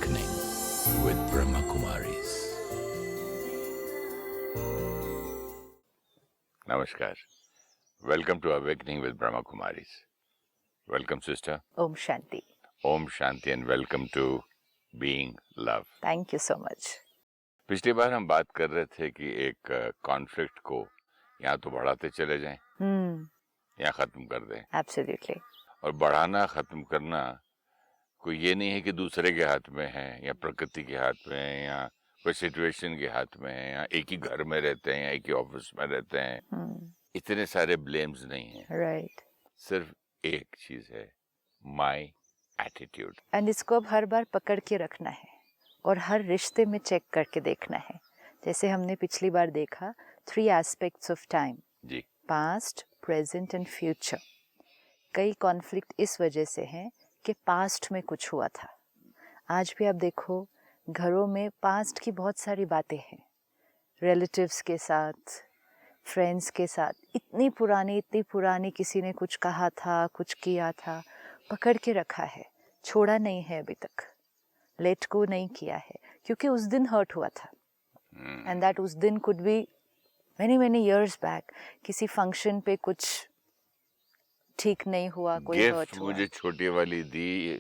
Awakening with Brahma Kumaris. Namaskar. Welcome to Awakening with Brahma Kumaris. Welcome, sister. Om Shanti. Om Shanti and welcome to Being Love. Thank you so much. पिछली बार हम बात कर रहे थे कि एक conflict को या तो बढ़ाते चले जाएं या खत्म कर दें. Absolutely. और बढ़ाना खत्म करना कोई ये नहीं है कि दूसरे के हाथ में है या प्रकृति के हाथ में है या कोई सिचुएशन के हाथ में है या एक ही घर में रहते हैं या एक ही ऑफिस में रहते हैं. इतने सारे ब्लेम्स नहीं हैं. Right. सिर्फ एक चीज है, माय एटीट्यूड. एंड इसको अब हर बार पकड़ के रखना है और हर रिश्ते में चेक करके देखना है. जैसे हमने पिछली बार देखा 3 एस्पेक्ट्स ऑफ टाइम, जी. Past, present and future. कई कॉन्फ्लिक्ट इस वजह से हैं कि पास्ट में कुछ हुआ था. आज भी आप देखो घरों में पास्ट की बहुत सारी बातें हैं, रिलेटिव्स के साथ, फ्रेंड्स के साथ. इतनी पुरानी किसी ने कुछ कहा था, कुछ किया था, पकड़ के रखा है, छोड़ा नहीं है अभी तक, लेट गो नहीं किया है क्योंकि उस दिन हर्ट हुआ था. एंड दैट उस दिन could be many years back. किसी फंक्शन पे कुछ ठीक नहीं हुआ, कोई हर्ट गिफ्ट हुआ. मुझे छोटी वाली दी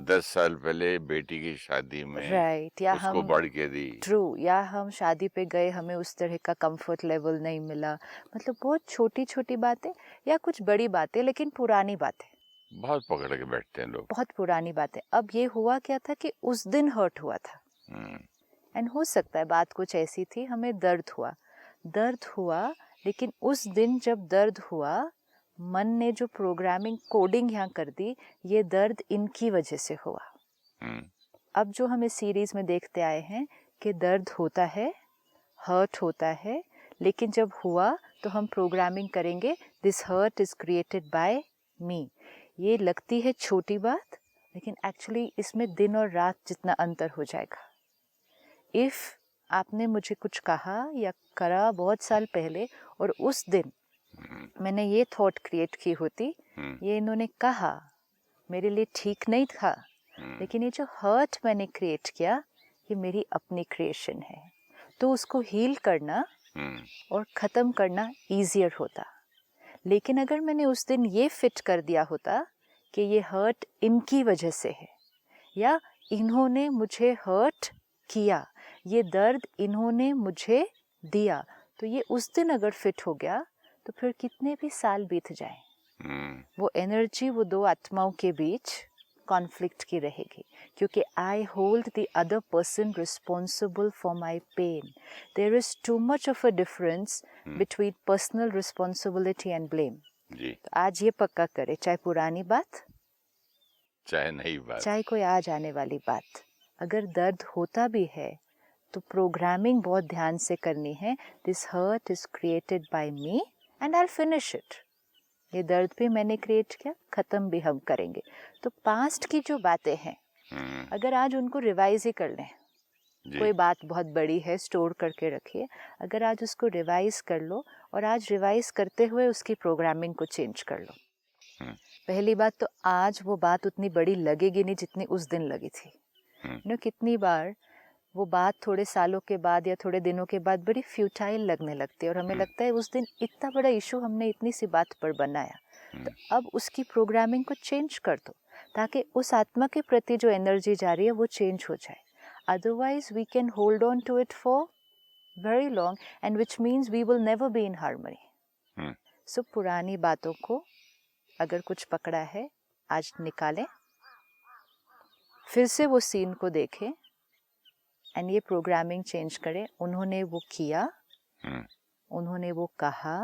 10 साल पहले बेटी की शादी में. राइट. या उसको हम बढ़ के दी. ट्रू. या हम शादी पे गए, हमें उस तरह का कंफर्ट लेवल नहीं मिला. मतलब बहुत छोटी छोटी बातें या कुछ बड़ी बातें, लेकिन पुरानी बातें. बहुत पकड़ के बैठते हैं लोग. बहुत पुरानी बातें. अब ये हुआ क्या था कि उस दिन हर्ट हुआ था. एंड हो सकता है बात कुछ ऐसी थी, हमें दर्द हुआ, लेकिन उस दिन जब दर्द हुआ, मन ने जो प्रोग्रामिंग कोडिंग यहाँ कर दी, ये दर्द इनकी वजह से हुआ. अब जो हम इस सीरीज में देखते आए हैं कि दर्द होता है, हर्ट होता है, लेकिन जब हुआ तो हम प्रोग्रामिंग करेंगे, this hurt is created by me. ये लगती है छोटी बात, लेकिन एक्चुअली इसमें दिन और रात जितना अंतर हो जाएगा. इफ आपने मुझे कुछ कहा या करा बहुत साल पहले और उस दिन मैंने ये थॉट क्रिएट की होती, ये इन्होंने कहा, मेरे लिए ठीक नहीं था, लेकिन ये जो हर्ट मैंने क्रिएट किया, ये मेरी अपनी क्रिएशन है. तो उसको हील करना और ख़त्म करना ईजियर होता. लेकिन अगर मैंने उस दिन ये फिट कर दिया होता कि ये हर्ट इनकी वजह से है या इन्होंने मुझे हर्ट किया, ये दर्द इन्होंने मुझे दिया, तो ये उस दिन अगर फिट हो गया तो फिर कितने भी साल बीत जाए, वो एनर्जी वो दो आत्माओं के बीच कॉन्फ्लिक्ट की रहेगी. क्योंकि I hold the other person responsible for my pain. There is too much of a difference between personal responsibility and blame. तो आज ये पक्का करे, चाहे पुरानी बात, चाहे नई बात, चाहे कोई आज आने वाली बात, अगर दर्द होता भी है तो प्रोग्रामिंग बहुत ध्यान से करनी है. This hurt is created by me and I will finish it. ये दर्द भी मैंने क्रिएट किया, खत्म भी हम करेंगे. तो पास्ट की जो बातें हैं, अगर आज उनको रिवाइज ही कर लें, कोई बात बहुत बड़ी है, स्टोर करके रखिए, अगर आज उसको रिवाइज कर लो और आज रिवाइज करते हुए उसकी प्रोग्रामिंग को चेंज कर लो. पहली बात तो आज वो बात उतनी बड़ी लगेगी नहीं जितनी उस दिन लगी थी. कितनी बार वो बात थोड़े सालों के बाद या थोड़े दिनों के बाद बड़ी फ्यूटाइल लगने लगती है और हमें लगता है उस दिन इतना बड़ा इशू हमने इतनी सी बात पर बनाया. तो अब उसकी प्रोग्रामिंग को चेंज कर दो ताकि उस आत्मा के प्रति जो एनर्जी जा रही है वो चेंज हो जाए. Otherwise we can hold on to it for very long and which means we will never be in harmony. So पुरानी बातों को अगर कुछ पकड़ा है, आज निकालें, फिर से वो सीन को देखें एंड ये प्रोग्रामिंग चेंज करें. उन्होंने वो किया, उन्होंने वो कहा,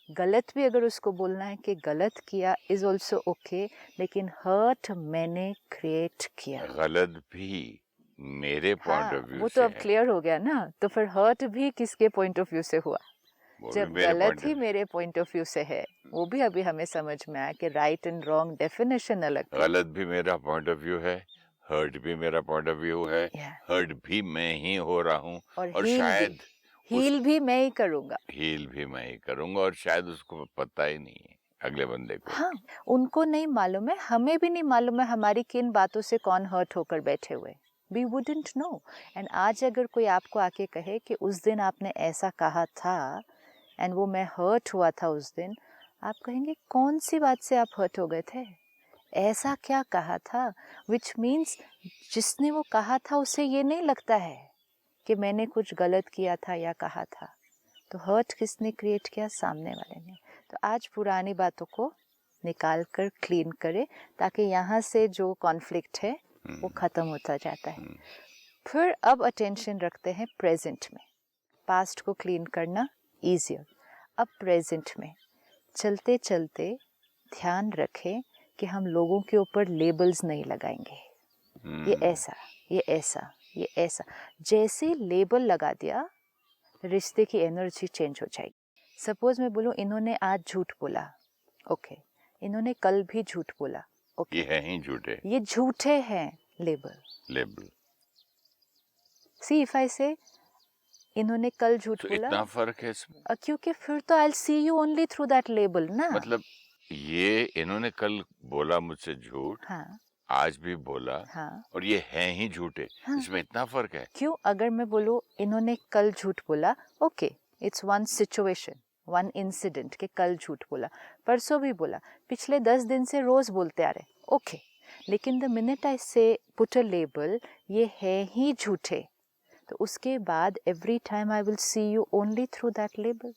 गलत भी अगर उसको बोलना है कि गलत किया इज ऑल्सो ओके, लेकिन हर्ट मैंने क्रिएट किया. गलत भी मेरे पॉइंट ऑफ व्यू वो से तो अब क्लियर हो गया ना. तो फिर हर्ट भी किसके पॉइंट ऑफ व्यू से हुआ? जब गलत ही मेरे पॉइंट ऑफ व्यू से है, वो भी अभी हमें समझ में आया कि राइट एंड रॉन्ग डेफिनेशन अलग. गलत भी मेरा पॉइंट ऑफ व्यू है, हर्ट भी मेरा पॉइंट ऑफ व्यू है. हर्ट भी मैं ही हो रहा हूँ और शायद हील भी मैं ही करूंगा. हील भी मैं ही करूंगा और शायद उसको पता ही नहीं है. अगले बंदे को। हाँ, उनको नहीं मालूम है, हमें भी नहीं मालूम है हमारी किन बातों से कौन हर्ट होकर बैठे हुए। We wouldn't know. And आज अगर कोई आपको आके कहे कि उस दिन आपने ऐसा कहा था एंड वो मैं हर्ट हुआ था उस दिन, आप कहेंगे कौन सी बात से आप हर्ट हो गए थे, ऐसा क्या कहा था, विच मीन्स जिसने वो कहा था उसे ये नहीं लगता है कि मैंने कुछ गलत किया था या कहा था। तो हर्ट किसने क्रिएट किया, सामने वाले ने। तो आज पुरानी बातों को निकाल कर क्लीन करें ताकि यहाँ से जो कॉन्फ्लिक्ट है वो ख़त्म होता जाता है। फिर अब अटेंशन रखते हैं प्रेजेंट में। पास्ट को क्लीन करना ईजियर, अब प्रेजेंट में चलते चलते ध्यान रखें कि हम लोगों के ऊपर लेबल्स नहीं लगाएंगे, ये ऐसा, ये ऐसा, ये ऐसा। जैसे लेबल लगा दिया रिश्ते की एनर्जी चेंज हो जाएगी। सपोज मैं बोलूँ इन्होंने आज झूठ बोला, ओके, इन्होंने कल भी झूठ बोला, ओके, ये है ही झूठे, ये झूठे हैं, लेबल। सी इफ आई से इन्होंने कल झूठ बोला, इतना फर्क है इसमें, क्योंकि फिर तो I will see you only through that label ना। मतलब ये इन्होंने कल बोला मुझसे झूठ, हाँ, आज भी बोला, हाँ, और ये हैं ही झूठे, हाँ। इसमें इतना फर्क है। क्यों? अगर मैं बोलूँ इन्होंने कल झूठ बोला, okay, it's one situation, one incident कि कल झूठ बोला, परसों भी बोला, पिछले 10 दिन से रोज बोलते आ रहे, ओके। लेकिन द मिनट आई से पुट अ लेबल, ये है ही झूठे, तो उसके बाद every time I will see you only through that label.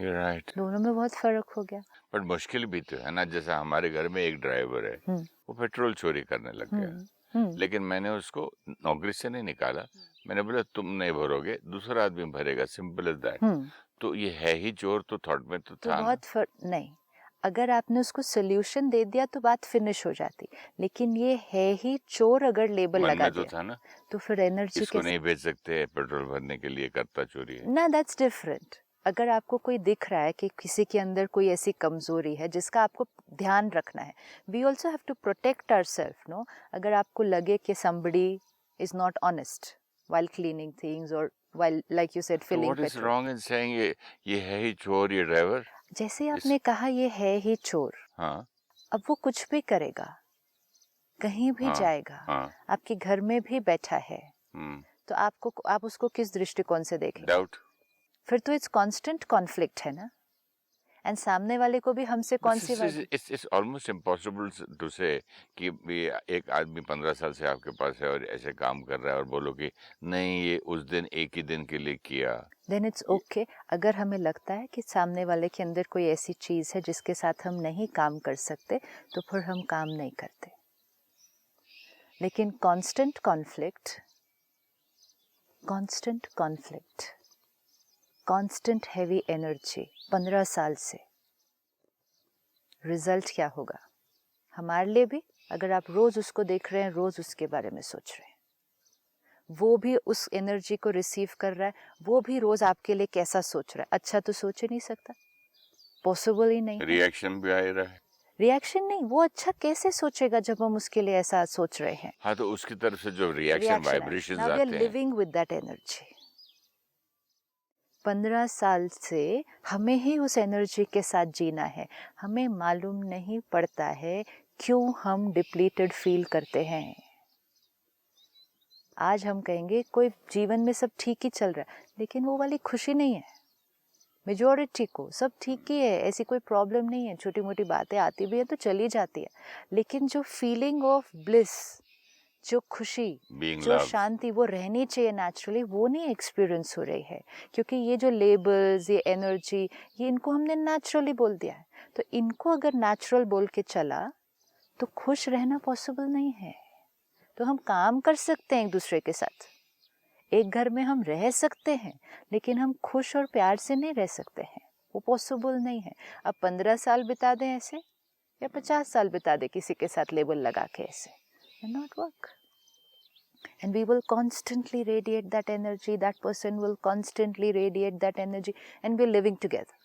Right, दोनों में बहुत फर्क हो गया। पर मुश्किल भी तो है ना। जैसा हमारे घर में एक ड्राइवर है, वो पेट्रोल चोरी करने लग गया, लेकिन मैंने उसको नौकरी से नहीं निकाला, मैंने बोला तुम नहीं भरोगे, दूसरा आदमी भरेगा, सिंपल एज दैट। तो ये है ही चोर, तो थॉट में तो था बहुत फर्क नहीं। अगर आपने उसको सोल्यूशन दे दिया तो बात फिनिश हो जाती, लेकिन ये है ही चोर अगर लेबल लगा तो दिया था ना, तो फिर एनर्जी इसको नहीं भेज सकते पेट्रोल भरने के लिए, करता चोरी है ना, दैट्स डिफरेंट। अगर आपको कोई दिख रहा है कि किसी के अंदर कोई ऐसी कमजोरी है जिसका आपको ध्यान रखना है, we also have to protect ourselves, no. अगर आपको लगे कि somebody is not honest while cleaning things or while, like you said, filling what is petrol, wrong in saying ये है ही चोर, ये ड्राइवर, जैसे आपने कहा ये है ही चोर, हाँ, अब वो कुछ भी करेगा, कहीं भी हाँ, जाएगा, हाँ, आपके घर में भी बैठा है, तो आप उसको किस दृष्टिकोण से देखें? डाउट। फिर तो इट्स कांस्टेंट कॉन्फ्लिक्ट है ना। एंड सामने वाले को भी हमसे कौन सी बात, इट्स ऑलमोस्ट इम्पॉसिबल टू से कि भी एक आदमी 15 साल से आपके पास है और ऐसे काम कर रहा है और बोलो कि नहीं ये उस दिन एक ही दिन के लिए किया, देन इट्स ओके। अगर हमें लगता है कि सामने वाले के अंदर कोई ऐसी चीज है जिसके साथ हम नहीं काम कर सकते, तो फिर हम काम नहीं करते। लेकिन कांस्टेंट कांस्टेंट हैवी एनर्जी 15 साल से, रिजल्ट क्या होगा हमारे लिए भी? अगर आप रोज उसको देख रहे हैं, रोज उसके बारे में सोच रहे हैं, वो भी उस एनर्जी को रिसीव कर रहा है, वो भी रोज आपके लिए कैसा सोच रहा है, अच्छा तो सोच ही नहीं सकता, पॉसिबल ही नहीं। रिएक्शन भी आ रहा है, रिएक्शन नहीं, वो अच्छा कैसे सोचेगा जब हम उसके लिए ऐसा सोच रहे हैं? हाँ, तो उसकी तरफ से जो रिएक्शन वाइब्रेशंस आते हैं, लिविंग विद दैट एनर्जी। 15 साल से हमें ही उस एनर्जी के साथ जीना है, हमें मालूम नहीं पड़ता है क्यों हम डिप्लीटेड फील करते हैं। आज हम कहेंगे कोई जीवन में सब ठीक ही चल रहा है, लेकिन वो वाली खुशी नहीं है। मेजॉरिटी को सब ठीक ही है, ऐसी कोई प्रॉब्लम नहीं है, छोटी मोटी बातें आती भी है तो चली जाती है, लेकिन जो फीलिंग ऑफ ब्लिस, जो खुशी, जो शांति वो रहनी चाहिए नेचुरली, वो नहीं एक्सपीरियंस हो रही है, क्योंकि ये जो लेबल्स, ये एनर्जी, ये इनको हमने नेचुरली बोल दिया है। तो इनको अगर नेचुरल बोल के चला तो खुश रहना पॉसिबल नहीं है। तो हम काम कर सकते हैं एक दूसरे के साथ, एक घर में हम रह सकते हैं, लेकिन हम खुश और प्यार से नहीं रह सकते हैं, वो पॉसिबल नहीं है। अब 15 साल बिता दें ऐसे, या 50 साल बिता दे किसी के साथ लेबल लगा के, ऐसे will not work. And we will constantly radiate that energy, that person will constantly radiate that energy, and we're living together.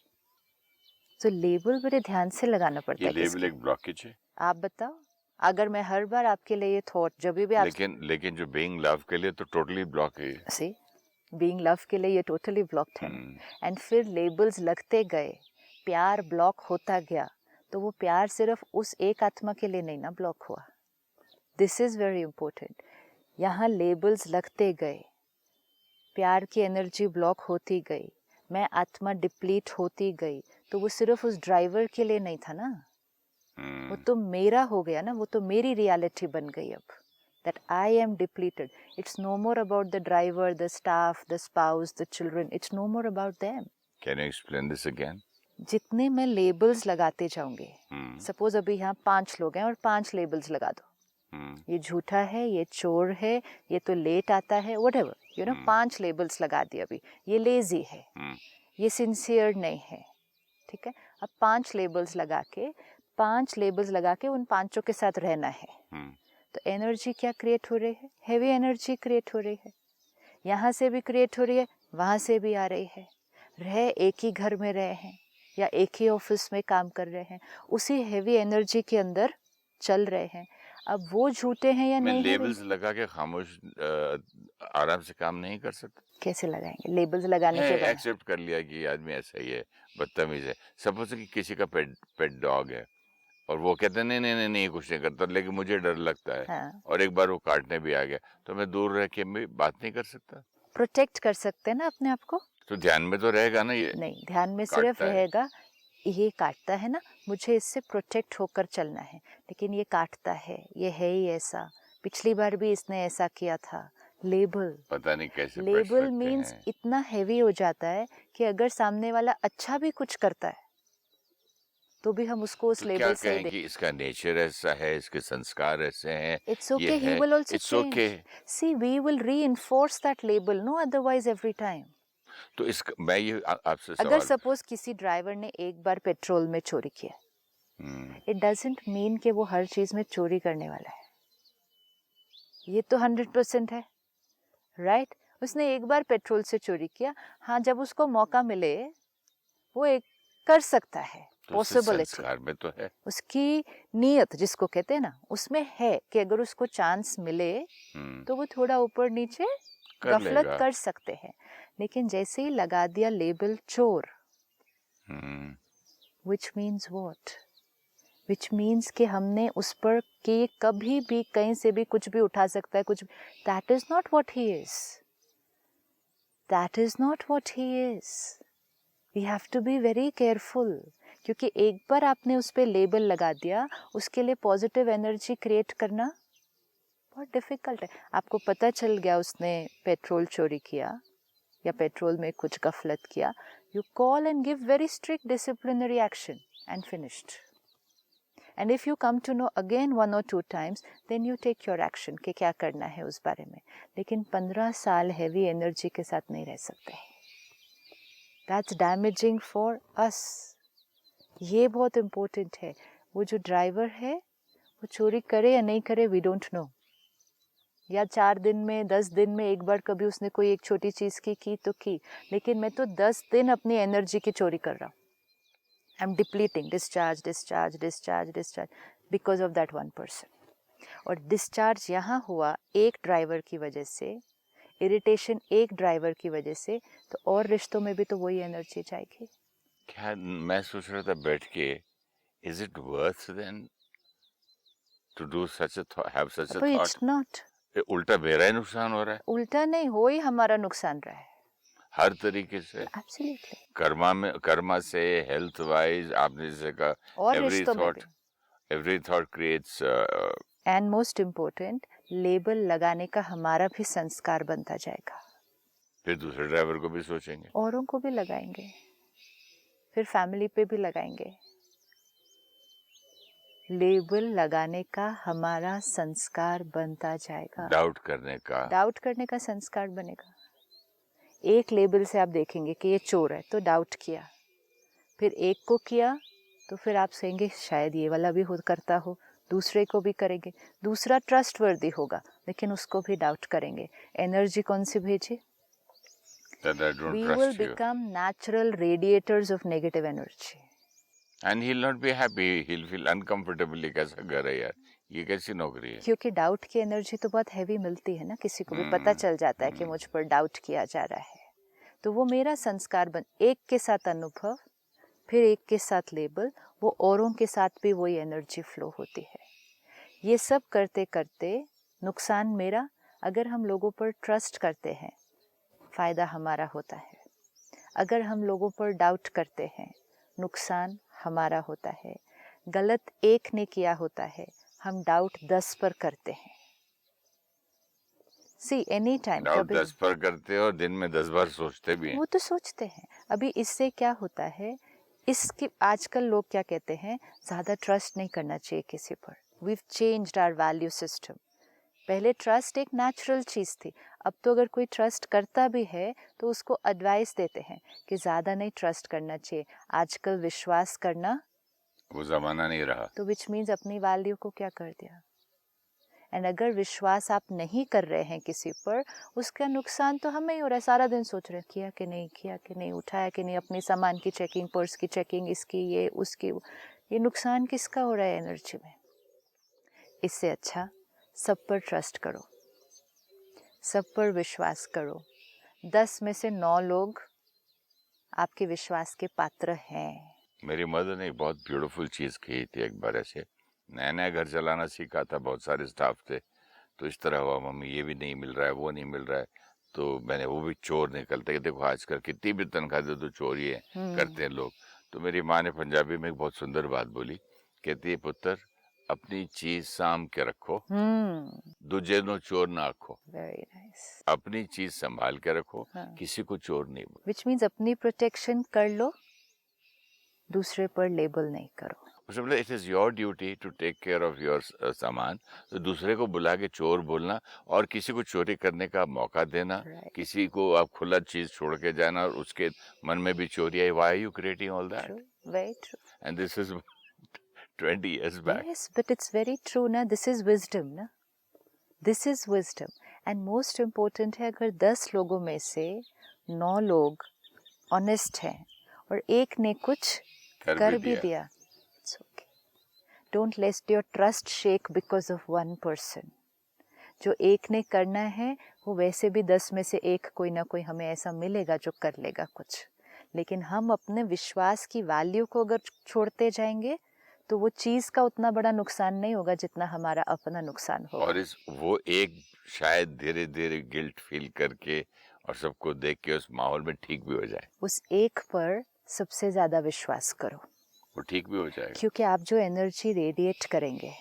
So label बड़े ध्यान से लगाना पड़ता है। ये लेबल एक ब्लॉकेज है। आप बताओ, अगर मैं हर बार आपके लिए ये थॉट जब भी आप, लेकिन जो बीइंग लव के लिए तो टोटली ब्लॉक है। सी बीइंग लव के लिए ये टोटली ब्लॉक्ड है। एंड फिर लेबल्स लगते गए, प्यार ब्लॉक होता गया, तो वो प्यार सिर्फ उस एक आत्मा के लिए नहीं ना ब्लॉक हुआ. This is very important. यहाँ लेबल्स लगते गए, प्यार की एनर्जी ब्लॉक होती गई, मैं आत्मा डिप्लीट होती गई, तो वो सिर्फ उस ड्राइवर के लिए नहीं था ना, वो तो मेरा हो गया ना, वो तो मेरी रियलिटी बन गई अब. That I am depleted. It's no more about the driver, the staff, the spouse, the children. It's no more about them. Can you explain this again? जितने मैं लेबल्स लगाते जाऊंगे, सपोज अभी यहाँ 5 लोग हैं और 5 लेबल्स लगा दो. ये झूठा है, ये चोर है, ये तो लेट आता है, whatever. You know, 5 लेबल्स लगा दिए अभी. ये लेजी है, ये सिंसियर नहीं है, ठीक है. अब 5 लेबल्स लगा के उन 5 के साथ रहना है. तो एनर्जी क्या क्रिएट हो रही है? हेवी एनर्जी क्रिएट हो रही है. यहाँ से भी क्रिएट हो रही है, वहाँ से भी आ रही है. एक ही घर में रहे हैं या एक ही ऑफिस में काम कर रहे हैं, उसी हेवी एनर्जी के अंदर चल रहे हैं. अब वो झूठे हैं या नहीं? लेबल्स लगा के खामोश आराम से काम नहीं कर सकते? कैसे लगाएंगे? लेबल्स लगाने के बाद एक्सेप्ट कर लिया कि आदमी ऐसा ही है, बदतमीज है. सपोज कि किसी का पेट डॉग है और वो कहते हैं नहीं कुछ नहीं करता, लेकिन मुझे डर लगता है. हाँ. और एक बार वो काटने भी आ गया, तो मैं दूर रह के भी बात नहीं कर सकता? प्रोटेक्ट कर सकते हैं ना अपने आप को. तो ध्यान में तो रहेगा ना ये? नहीं, ध्यान में सिर्फ रहेगा ये काटता है ना, मुझे इससे प्रोटेक्ट होकर चलना है. लेकिन ये काटता है, ये है ही ऐसा, पिछली बार भी इसने ऐसा किया था. लेबल, पता नहीं कैसे लेबल मीन्स इतना हैवी हो जाता है कि अगर सामने वाला अच्छा भी कुछ करता है तो भी हम उसको उस लेबल से कहें कि इसका नेचर ऐसा है, इसके संस्कार ऐसे हैं. It's okay, he will also change. Okay. See, we will reinforce that label, no otherwise every time. तो मैं ये आपसे अगर सपोज किसी ड्राइवर ने एक बार पेट्रोल में चोरी किया, इट डजंट मीन कि वो हर चीज में चोरी करने वाला है. ये तो 100% है, राइट? उसने एक बार पेट्रोल से चोरी किया, हाँ, जब उसको मौका मिले वो एक कर सकता है. संस्कार में तो है, उसकी नीयत जिसको कहते हैं ना, उसमें है कि अगर उसको चांस मिले तो वो थोड़ा ऊपर नीचे गफलत कर सकते हैं. लेकिन जैसे ही लगा दिया लेबल चोर, which means what? Which means कि हमने उस पर कि कभी भी कहीं से भी कुछ भी उठा सकता है, कुछ. That is not what he is. That is not what he is. We have to be very careful. क्योंकि एक बार आपने उस पर लेबल लगा दिया, उसके लिए पॉजिटिव एनर्जी क्रिएट करना बहुत डिफिकल्ट है. आपको पता चल गया उसने पेट्रोल चोरी किया या पेट्रोल में कुछ गफलत किया, you call and give very strict disciplinary action and finished. And if you come to know again 1 or 2 times, then you take your action कि क्या करना है उस बारे में. लेकिन 15 साल हैवी एनर्जी के साथ नहीं रह सकते. That's damaging for us. ये बहुत इम्पोर्टेंट है. वो जो ड्राइवर है वो चोरी करे या नहीं करे, वी डोंट नो. या 4 दिन में 10 दिन में एक बार कभी उसने कोई एक छोटी चीज़ की तो की, लेकिन मैं तो 10 दिन अपनी एनर्जी की चोरी कर रहा हूँ. I am depleting, discharge because of that 1 person. और डिस्चार्ज यहाँ हुआ एक ड्राइवर की वजह से, इरिटेशन एक ड्राइवर की वजह से, तो और रिश्तों में भी तो वही एनर्जी जाएगी. क्या मैं सोच रहा था बैठ के, is it worth then to do such a have such a thought? It's not. उल्टा मेरा ही नुकसान हो रहा है. उल्टा नहीं, हो ही हमारा नुकसान रहा है हर तरीके से. एब्सोल्युटली. कर्मा से, हेल्थ वाइज, आपने जैसे कहा, every thought creates. And most important, label लगाने का हमारा भी संस्कार बनता जाएगा. फिर दूसरे ड्राइवर को भी सोचेंगे, औरों को भी लगाएंगे, फिर फैमिली पे भी लगाएंगे. लेबल लगाने का हमारा संस्कार बनता जाएगा. डाउट करने का संस्कार बनेगा. एक लेबल से आप देखेंगे कि ये चोर है तो डाउट किया, फिर एक को किया तो फिर आप कहेंगे शायद ये वाला भी करता हो, दूसरे को भी करेंगे, दूसरा ट्रस्टवर्दी होगा लेकिन उसको भी डाउट करेंगे. एनर्जी कौन सी भेजे? We will become natural radiators of negative energy. And he'll not be happy, he'll feel uncomfortable. कैसा घर है यार, ये कैसी नौकरी है? क्योंकि डाउट की एनर्जी तो बहुत हैवी मिलती है ना, किसी को भी पता चल जाता है कि मुझ पर डाउट किया जा रहा है, तो वो मेरा संस्कार एक के साथ अनुभव, फिर एक के साथ लेबल, वो औरों के साथ भी वही एनर्जी फ्लो होती है। ये सब करते करते नुकसान मेरा, अगर हम लोगों पर ट्रस्ट करते हैं फ़ायदा हमारा होता है। अगर हम लोगों पर डाउट करते हैं नुकसान हमारा होता है। गलत एक ने किया होता है, हम डाउट 10 पर करते हैं। सी एनी टाइम डाउट 10 पर करते हैं और दिन में 10 बार सोचते भी हैं। वो तो सोचते हैं। अभी इससे क्या होता है, इसकी आजकल लोग क्या कहते हैं, ज़्यादा ट्रस्ट नहीं करना चाहिए किसी पर। We've changed our value system. पहले ट्रस्ट एक नेचुरल चीज़ थी, अब तो अगर कोई ट्रस्ट करता भी है तो उसको एडवाइस देते हैं कि ज़्यादा नहीं ट्रस्ट करना चाहिए। आजकल विश्वास करना वो ज़माना नहीं रहा। तो विच मीन्स अपनी वैल्यू को क्या कर दिया। एंड अगर विश्वास आप नहीं कर रहे हैं किसी पर, उसका नुकसान तो हमें ही हो रहा है। सारा दिन सोच रहे किया कि नहीं, उठाया कि नहीं, अपनी सामान की चेकिंग, पर्स की चेकिंग, इसकी ये उसकी वो। ये नुकसान किसका हो रहा है एनर्जी में। इससे अच्छा सब पर ट्रस्ट करो, सब पर विश्वास करो। 10 में से 9 लोग आपके विश्वास के पात्र हैं। मेरी मदर ने एक बहुत ब्यूटीफुल चीज़ कही थी एक बार। ऐसे नया नया घर चलाना सीखा था, बहुत सारे स्टाफ थे, तो इस तरह हुआ, मम्मी ये भी नहीं मिल रहा है, वो नहीं मिल रहा है, तो मैंने वो भी चोर निकलते कि देखो आजकल कितनी भी तनख्वाह दे तो चोरी है करते हैं लोग। तो मेरी माँ ने पंजाबी में एक बहुत सुंदर बात बोली, कहती है पुत्र अपनी चीज साम के रखो, दूजे नो चोर ना आखो। Very nice. अपनी चीज संभाल के रखो, किसी को चोर नहीं बोलो। विच मीन्स अपनी प्रोटेक्शन कर लो, दूसरे पर लेबल नहीं करो। It is your duty to take care of your सामान। तो दूसरे को बुला के चोर बोलना और किसी को चोरी करने का मौका देना, किसी को आप खुला चीज छोड़ के जाना और उसके मन में भी चोरी आई, why are you creating all that? Very true. And this is 20 years back. Yes, but it's very true ना. This is wisdom ना. This is wisdom. And most important है, अगर 10 लोगों में से 9 लोग ऑनेस्ट हैं और एक ने कुछ कर भी दिया, it's okay. Don't let your trust shake because of one person. जो एक ने करना है वो वैसे भी 10 में से एक कोई ना कोई हमें ऐसा मिलेगा जो कर लेगा कुछ। लेकिन हम अपने विश्वास की वैल्यू को अगर छोड़ते जाएंगे तो वो चीज़ का उतना बड़ा नुकसान नहीं होगा जितना हमारा अपना नुकसान होगा। और वो एक शायद धीरे धीरे गिल्ट फील करके और सबको देख के उस माहौल में ठीक भी हो जाए। उस एक पर सबसे ज़्यादा विश्वास करो, वो ठीक भी हो जाएगा। क्योंकि आप जो एनर्जी रेडिएट करेंगे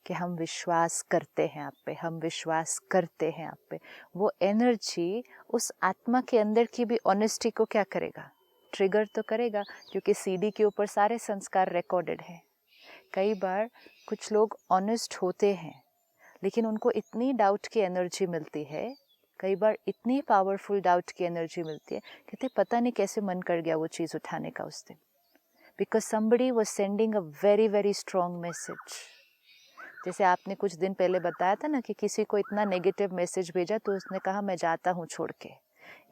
कि हम विश्वास करते हैं आप पे, हम विश्वास करते हैं आप पे, वो एनर्जी उस आत्मा के अंदर की भी ऑनेस्टी को क्या करेगा, ट्रिगर तो करेगा, क्योंकि सीडी के ऊपर सारे संस्कार रिकॉर्डेड हैं। कई बार कुछ लोग ऑनेस्ट होते हैं लेकिन उनको इतनी डाउट की एनर्जी मिलती है, कई बार इतनी पावरफुल डाउट की एनर्जी मिलती है, कहते पता नहीं कैसे मन कर गया वो चीज़ उठाने का उस दिन, because somebody was sending a very very strong message। जैसे आपने कुछ दिन पहले बताया था ना कि किसी को इतना नेगेटिव मैसेज भेजा तो उसने कहा मैं जाता हूँ छोड़ के।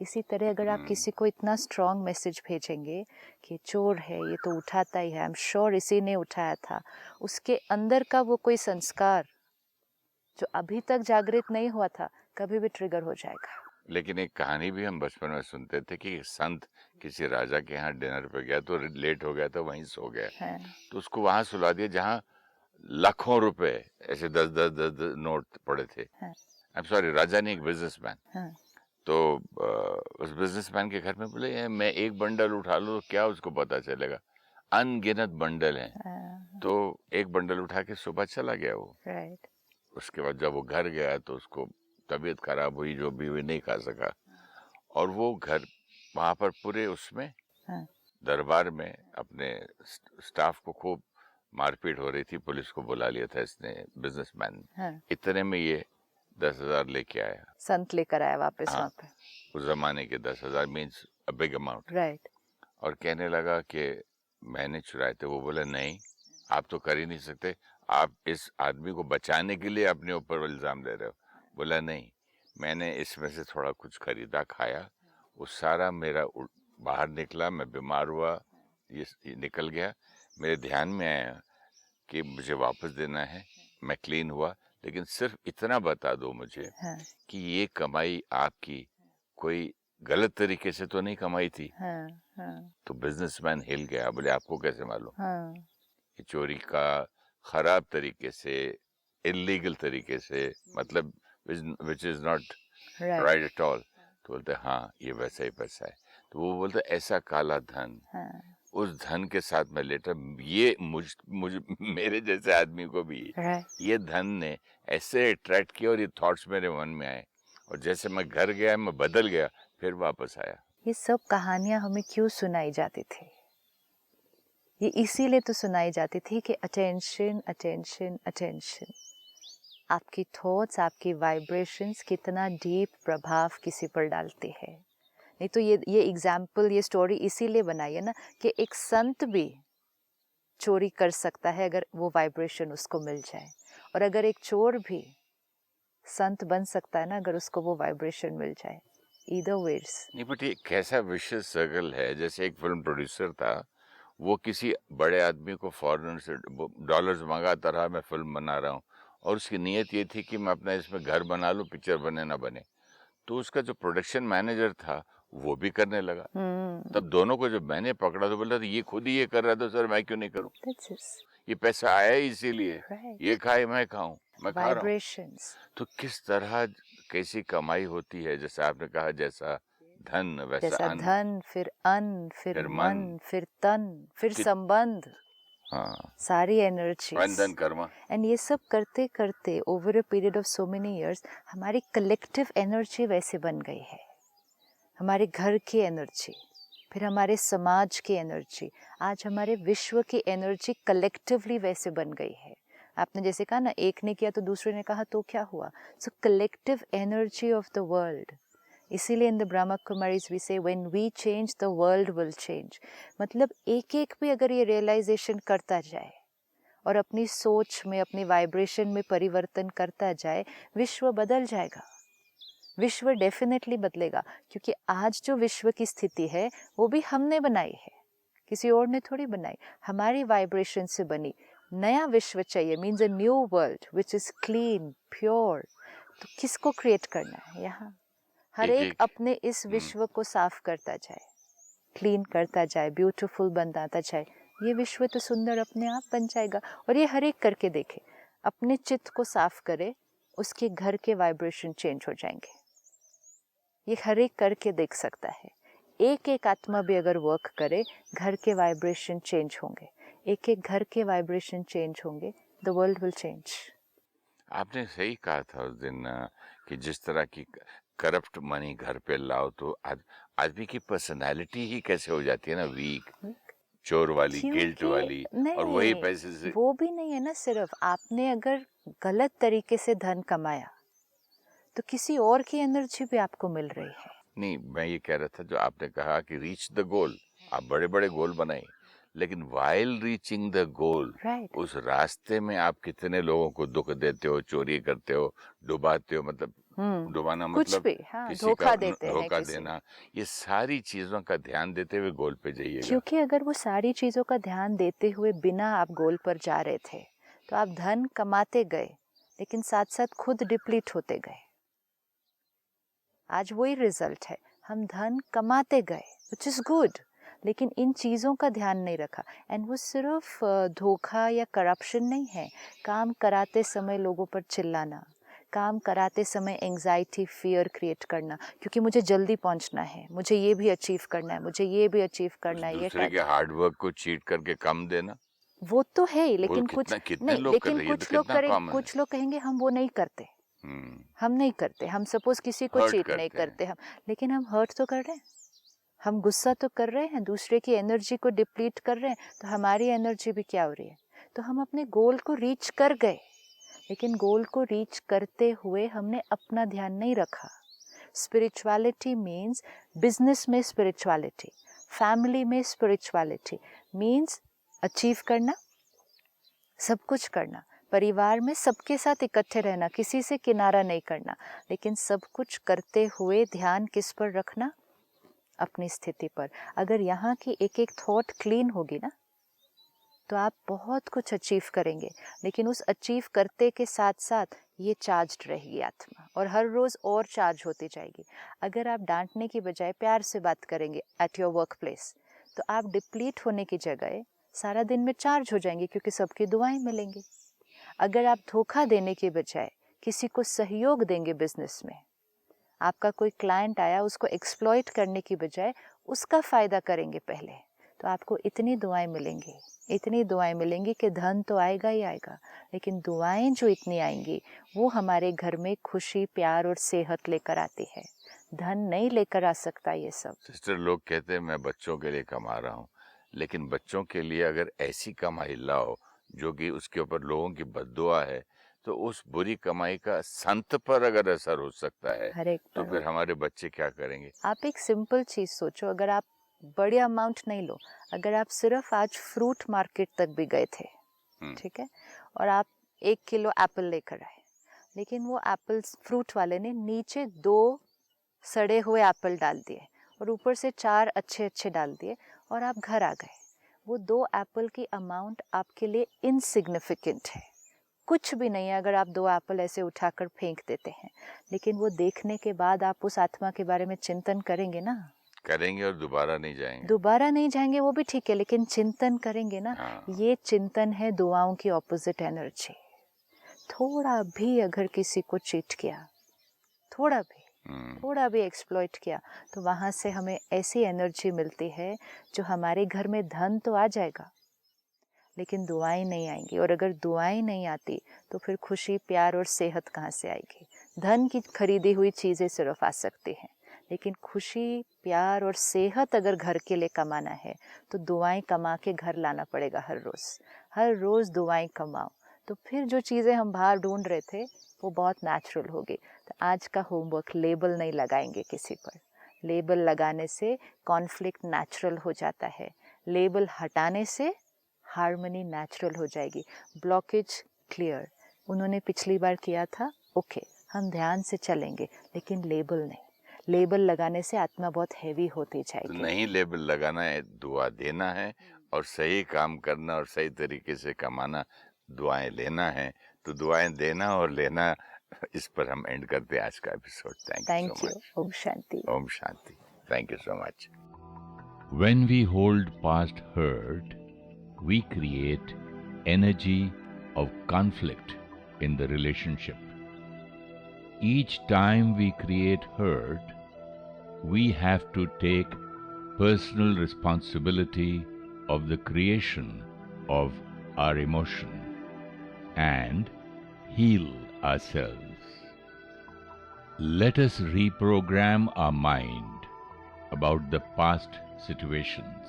इसी तरह अगर आप किसी को इतना स्ट्रॉन्ग मैसेज भेजेंगे कि चोर है, ये तो उठाता ही है, आई एम श्योर इसी ने उठाया था, उसके अंदर का वो कोई संस्कार जो अभी तक जागृत नहीं हुआ था कभी भी ट्रिगर हो जाएगा। लेकिन एक कहानी भी हम बचपन में सुनते थे कि एक संत किसी राजा के यहाँ डिनर पे गया तो लेट हो गया तो वहीं सो गया, तो उसको वहां सुला दिया जहाँ लाखों रुपए ऐसे 10 नोट पड़े थे। आई एम सॉरी, राजा ने एक बिजनेसमैन, तो उस बिजनेसमैन के घर में बोले मैं एक बंडल उठा लूं क्या उसको पता चलेगा, अनगिनत बंडल हैं। तो एक बंडल उठा के सुबह चला गया वो। उसके बाद जब वो घर गया तो उसको तबीयत खराब हुई, जो भी हुई नहीं खा सका, और वो घर वहां पर पूरे उसमें दरबार में अपने स्टाफ को खूब मारपीट हो रही थी, पुलिस को बुला लिया था इसने बिजनेसमैन। इतने में ये 10,000 लेके आया, संत लेकर आया वापस वहाँ पे। उस जमाने के 10,000 means a big amount, right. और कहने लगा कि मैंने चुराए थे। वो बोला नहीं, आप तो कर ही नहीं सकते, आप इस आदमी को बचाने के लिए अपने ऊपर इल्जाम दे रहे हो। बोला नहीं, मैंने इसमें से थोड़ा कुछ खरीदा, खाया, वो सारा मेरा बाहर निकला, मैं बीमार हुआ, ये निकल गया, मेरे ध्यान में आया कि मुझे वापस देना है, मैं क्लीन हुआ, लेकिन सिर्फ इतना बता दो मुझे कि ये कमाई आपकी कोई गलत तरीके से तो नहीं कमाई थी। हाँ, हाँ, तो बिजनेसमैन हिल गया। बोले आपको कैसे मालूम हाँ, कि चोरी का खराब तरीके से, इलीगल तरीके से, मतलब which is not right, right at all. तो बोलते हाँ ये वैसा ही पैसा है। तो वो बोलते ऐसा काला धन, हाँ, उस धन के साथ मैं लेटा, ये मुझ मेरे जैसे आदमी को भी राइट। ये धन ने ऐसे अट्रैक्ट किया और ये थॉट्स मेरे मन में आए, और जैसे मैं घर गया मैं बदल गया, फिर वापस आया। ये सब कहानियां हमें क्यों सुनाई जाती थी? ये इसीलिए तो सुनाई जाती थी कि अटेंशन, अटेंशन, अटेंशन। आपकी थॉट्स, आपकी वाइब्रेशंस कितना डीप प्रभाव किसी पर डालती है। नहीं तो ये एग्जाम्पल, ये स्टोरी इसीलिए बनाई है ना कि एक संत भी चोरी कर सकता है अगर वो वाइब्रेशन उसको मिल जाए, और अगर एक चोर भी संत बन सकता है ना अगर उसको वो वाइब्रेशन मिल जाए। Either veg. नहीं बट ये कैसा विशेष सर्कल है। जैसे एक फिल्म प्रोड्यूसर था, वो किसी बड़े आदमी को फॉरेन से डॉलर्स मंगाता रहा, मैं फिल्म बना रहा हूँ, और उसकी नीयत ये थी कि मैं अपना इसमें घर बना लूँ, पिक्चर बने ना बने। तो उसका जो प्रोडक्शन मैनेजर था वो भी करने लगा। तब दोनों को जब मैंने पकड़ा तो बोला था ये खुद ही ये कर रहा था, सर मैं क्यों नहीं करूं? ये पैसा आया ही इसीलिए, ये खाए मैं खाऊं, मैं खा रहा हूं। तो किस तरह कैसी कमाई होती है, जैसे आपने कहा जैसा धन वैसा जैसा अन्न, धन, फिर अन्न, फिर मन, फिर तन, फिर कि- संबंध, हाँ, सारी एनर्जी। धन कर्म। एंड ये सब करते करते over a period of so many years हमारी कलेक्टिव एनर्जी वैसे बन गई है। हमारे घर की एनर्जी, फिर हमारे समाज की एनर्जी, आज हमारे विश्व की एनर्जी कलेक्टिवली वैसे बन गई है। आपने जैसे कहा ना, एक ने किया तो दूसरे ने कहा तो क्या हुआ? So collective energy of the world. इसीलिए in the Brahma Kumaris we say when we change the world will change. मतलब एक एक भी अगर ये रियलाइजेशन करता जाए और अपनी सोच में, अपनी वाइब्रेशन में परिवर्तन करता जाए, विश्व बदल जाएगा। विश्व डेफिनेटली बदलेगा, क्योंकि आज जो विश्व की स्थिति है वो भी हमने बनाई है, किसी और ने थोड़ी बनाई। हमारी वाइब्रेशन से बनी नया विश्व चाहिए, means a new world which is clean, pure. तो किसको क्रिएट करना है? यहाँ हर एक अपने इस विश्व को साफ करता जाए, क्लीन करता जाए, ब्यूटीफुल बनाता जाए, ये विश्व तो सुंदर अपने आप बन जाएगा। और ये हर एक करके देखे, अपने चित्त को साफ करे, उसके घर के वाइब्रेशन चेंज हो जाएंगे। ये हर एक करके देख सकता है। एक एक आत्मा भी अगर वर्क करे, घर के वाइब्रेशन चेंज होंगे। एक एक घर के वाइब्रेशन चेंज होंगे, द वर्ल्ड विल चेंज। आपने सही कहा था उस दिन कि जिस तरह की करप्ट मनी घर पे लाओ तो आदमी की पर्सनालिटी ही कैसे हो जाती है ना, वीक, चोर वाली, गिल्ट वाली, और वही पैसे से। वो भी नहीं है ना, सिर्फ आपने अगर गलत तरीके से धन कमाया तो किसी और की एनर्जी भी आपको मिल रही है। नहीं, मैं ये कह रहा था जो आपने कहा कि रीच द गोल, आप बड़े बड़े गोल बनाए, लेकिन वाइल रीचिंग द गोल, उस रास्ते में आप कितने लोगों को दुख देते हो, चोरी करते हो, डुबाते हो, मतलब डुबाना मतलब कुछ भी, हाँ, किसी धोखा का देते हैं, धोखा किसी देना, ये सारी चीजों का ध्यान देते हुए गोल पे जाइएगा। क्योंकि अगर वो सारी चीजों का ध्यान देते हुए बिना आप गोल पर जा रहे थे तो आप धन कमाते गए, लेकिन साथ साथ खुद डिप्लीट होते गए। आज वही रिजल्ट है, हम धन कमाते गए, विच इज गुड, लेकिन इन चीज़ों का ध्यान नहीं रखा। एंड वो सिर्फ धोखा या करप्शन नहीं है, काम कराते समय लोगों पर चिल्लाना, काम कराते समय एंजाइटी, फियर क्रिएट करना, क्योंकि मुझे जल्दी पहुंचना है, मुझे ये भी अचीव करना है, मुझे ये भी अचीव करना है। दूसरे के हार्ड वर्क को चीट करके कम देना, वो तो है ही, लेकिन कुछ नहीं, लेकिन कुछ लोग करें, कुछ लोग कहेंगे हम वो नहीं करते, हम नहीं करते, हम सपोज किसी को चीट नहीं करते हम, लेकिन हम हर्ट तो कर रहे हैं, हम गुस्सा तो कर रहे हैं, दूसरे की एनर्जी को डिप्लीट कर रहे हैं, तो हमारी एनर्जी भी क्या हो रही है? तो हम अपने गोल को रीच कर गए, लेकिन गोल को रीच करते हुए हमने अपना ध्यान नहीं रखा। स्पिरिचुअलिटी मीन्स बिजनेस में स्पिरिचुअलिटी, फैमिली में स्पिरिचुअलिटी मीन्स अचीव करना, सब कुछ करना, परिवार में सबके साथ इकट्ठे रहना, किसी से किनारा नहीं करना, लेकिन सब कुछ करते हुए ध्यान किस पर रखना? अपनी स्थिति पर। अगर यहाँ की एक एक थॉट क्लीन होगी ना, तो आप बहुत कुछ अचीव करेंगे, लेकिन उस अचीव करते के साथ साथ ये चार्ज्ड रहेगी आत्मा और हर रोज़ और चार्ज होती जाएगी। अगर आप डांटने की बजाय प्यार से बात करेंगे एट योर वर्क प्लेस, तो आप डिप्लीट होने की जगह सारा दिन में चार्ज हो जाएंगे, क्योंकि सबकी दुआएं मिलेंगी। अगर आप धोखा देने के बजाय किसी को सहयोग देंगे बिजनेस में, आपका कोई क्लाइंट आया उसको एक्सप्लॉइट करने की बजाय उसका फ़ायदा करेंगे पहले, तो आपको इतनी दुआएं मिलेंगी कि धन तो आएगा ही आएगा, लेकिन दुआएं जो इतनी आएंगी वो हमारे घर में खुशी, प्यार और सेहत लेकर आती है। धन नहीं लेकर आ सकता ये सब। सिस्टर, लोग कहते हैं मैं बच्चों के लिए कमा रहा हूँ, लेकिन बच्चों के लिए अगर ऐसी कमाई लाओ जो कि उसके ऊपर लोगों की बद्दुआ है, तो उस बुरी कमाई का संत पर अगर असर हो सकता है, हर एक तो पर फिर हमारे बच्चे क्या करेंगे? आप एक सिंपल चीज़ सोचो, अगर आप बड़े अमाउंट नहीं लो, अगर आप सिर्फ आज फ्रूट मार्केट तक भी गए थे, ठीक है, और आप 1 किलो एप्पल लेकर आए, लेकिन वो एप्पल फ्रूट वाले ने नीचे 2 सड़े हुए एप्पल डाल दिए और ऊपर से 4 अच्छे अच्छे डाल दिए और आप घर आ गए, वो 2 एप्पल की अमाउंट आपके लिए इनसिग्निफिकेंट है, कुछ भी नहीं है अगर आप 2 एप्पल ऐसे उठाकर फेंक देते हैं। लेकिन वो देखने के बाद आप उस आत्मा के बारे में चिंतन करेंगे ना, करेंगे और दोबारा नहीं जाएंगे वो भी ठीक है, लेकिन चिंतन करेंगे ना। हाँ। ये चिंतन है दुआओं की ऑपोजिट एनर्जी। थोड़ा भी अगर किसी को चीट किया, थोड़ा भी एक्सप्लॉइट किया, तो वहाँ से हमें ऐसी एनर्जी मिलती है जो हमारे घर में धन तो आ जाएगा, लेकिन दुआएं नहीं आएंगी, और अगर दुआएं नहीं आती तो फिर खुशी, प्यार और सेहत कहाँ से आएगी? धन की खरीदी हुई चीज़ें सिर्फ आ सकती हैं, लेकिन खुशी, प्यार और सेहत अगर घर के लिए कमाना है तो दुआएं कमा के घर लाना पड़ेगा। हर रोज़ दुआएं कमाओ, तो फिर जो चीज़ें हम बाहर ढूंढ रहे थे वो बहुत नेचुरल होगी। तो आज का होमवर्क, लेबल नहीं लगाएंगे किसी पर। लेबल लगाने से कॉन्फ्लिक्ट नेचुरल हो जाता है, लेबल हटाने से हार्मनी नेचुरल हो जाएगी, ब्लॉकेज क्लियर। उन्होंने पिछली बार किया था, ओके, हम ध्यान से चलेंगे, लेकिन लेबल नहीं। लेबल लगाने से आत्मा बहुत हैवी होती तो जाएगी। नहीं, लेबल लगाना है, दुआ देना है और सही काम करना और सही तरीके से कमाना, दुआएं लेना है। तो दुआएं देना और लेना, इस पर हम एंड करते हैं आज का episode. Thank you so much. ओम शांति। ओम शांति। Thank you so much. When we hold past hurt, we create energy of conflict in the relationship. Each time we create hurt, we have to take personal responsibility of the creation of our emotion and heal ourselves. Let us reprogram our mind about the past situations.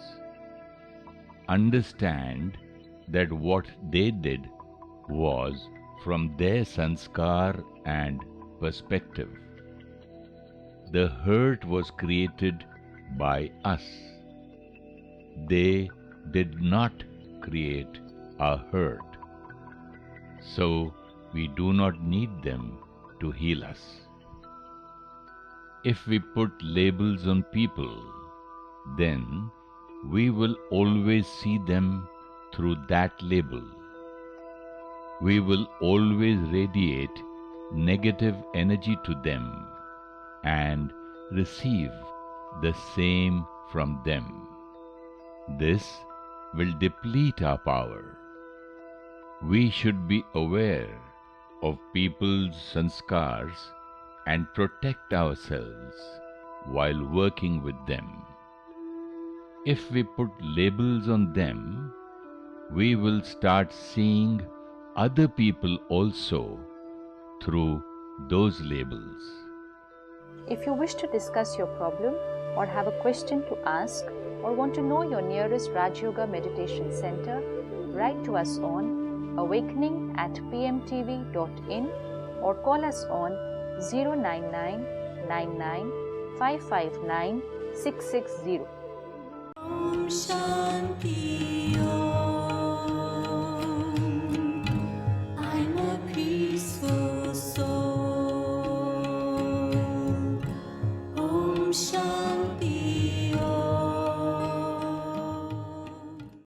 Understand that what they did was from their sanskar and perspective. The hurt was created by us. They did not create our hurt. So we do not need them to heal us. If we put labels on people, then we will always see them through that label. We will always radiate negative energy to them and receive the same from them. This will deplete our power. We should be aware of people's sanskars and protect ourselves while working with them. If we put labels on them, we will start seeing other people also through those labels. If you wish to discuss your problem or have a question to ask or want to know your nearest Raj Yoga Meditation Center, write to us on awakening@pmtv.in or call us on 09999559660. Om Shanti Om. I'm a peaceful soul.